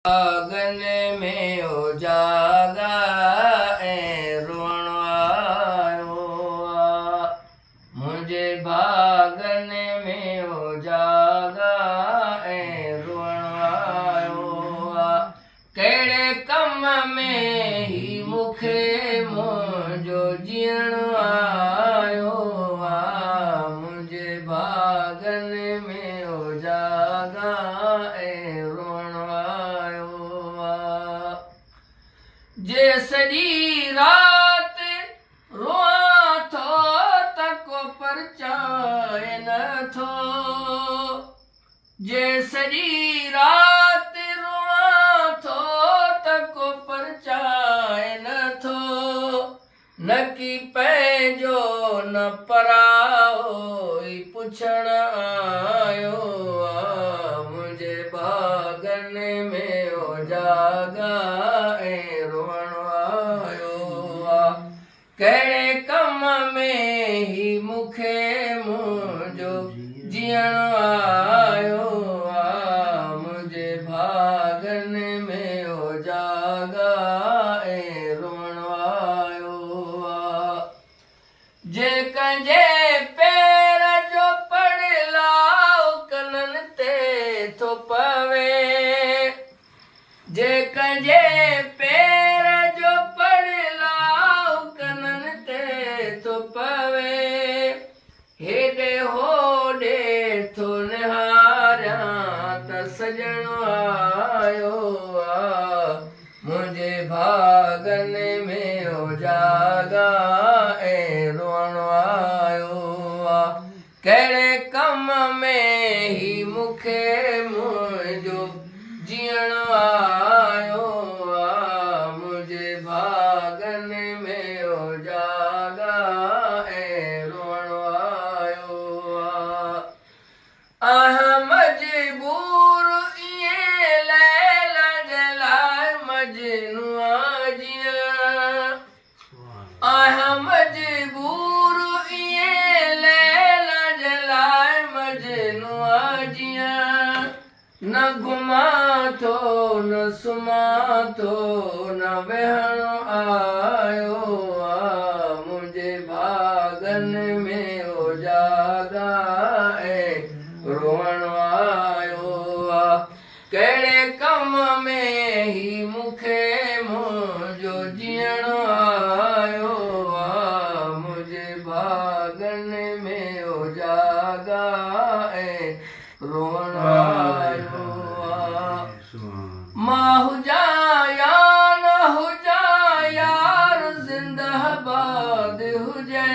भागन में उजागा ऐं रोअण आयो आ। मुंहिंजे भागन में उजागा ऐं रोअण आयो आ। कहिड़े कम में ही मूंखे मुंहिंजो जीअण आयो आ। मुंहिंजे भागन में उजागा ऐं रोअण आयो आ। जे सॼी राति रोआं थो त को परचाए नथो। जे सॼी राति रोआं थो त को परचाए नथो। न की पंहिंजो न पराओ ई पुछण आयो आ। मुंहिंजे भागन में उजागा ऐं रोअण आयो आ। कहिड़े कम में ही मूंखे मुंहिंजो जीअण आयो आ। मुंहिंजे भागन में उजागा ऐं रोअण आयो आ। जे कंहिंजे पेर जो पड़लाओ कननि ते थो पवे। जे कंहिंजे पेर जो पड़लाओ कननि ते थो पवे। हेॾे होॾे थो निहारियां त सजण आयो आ। मुंहिंजे भागन में उजागा ऐं रोअण आयो आ। कहिड़े कम में ही मूंखे मुंहिंजो जीअण आयो आ। मुंहिंजे भागन में उजागा ऐं रोअण आयो आ। आहियां मजबूर इएं लैला जे लाइ मजनू जीअं। आहियां मजबूर इएं लैला जे लाइ मजनू जीअं। न घुमां थो न सुम्हां थो न वेहण आयो आ। मुंहिंजे भागन में उजागा ऐं रोअण आयो आ। कहिड़े कम में ही मूंखे मुंहिंजो जीअण आयो आ। मुंहिंजे भागन में उजागा ऐं रोअण आयो आ। मां हुजां या न हुजां यार ज़िंदाबाद हुजे।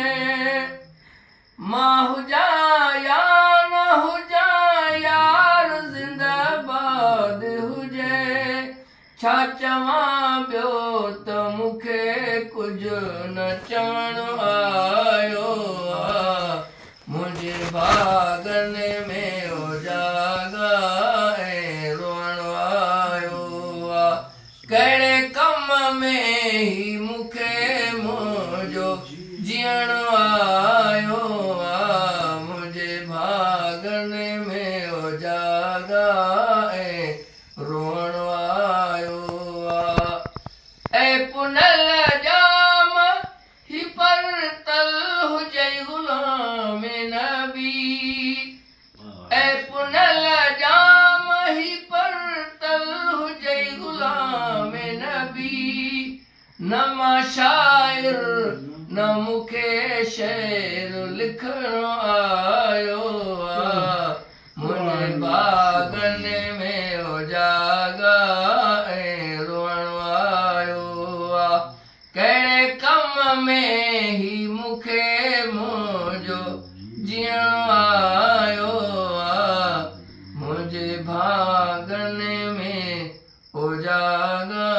मां हुजां या न हुजां यार ज़िंदाबाद हुजे। छा चवां ॿियो त मूंखे कुझु न चवण आयो आ। मुंहिंजे भागन में उजागा ऐं रोअण आयो आ। कहिड़े कम में ही मूंखे मुंहिंजो जीअण आयो आ। मुंहिंजे भागन में उजागा ऐं रोअण आयो आ। ऐं पुनल जाम ही परतल हुजे गुलाम नबी। ऐं पुनल जाम ही परतल हुजे गुलाम नबी। न मां शाइर न मूंखे शेर लिखण आयो आ। मुंहिंजे भागन में उजागा ऐं रोअण आयो आ। कहिड़े कम में ही मूंखे मुंहिंजो जीअण आयो आ। मुंहिंजे भागन में उजागा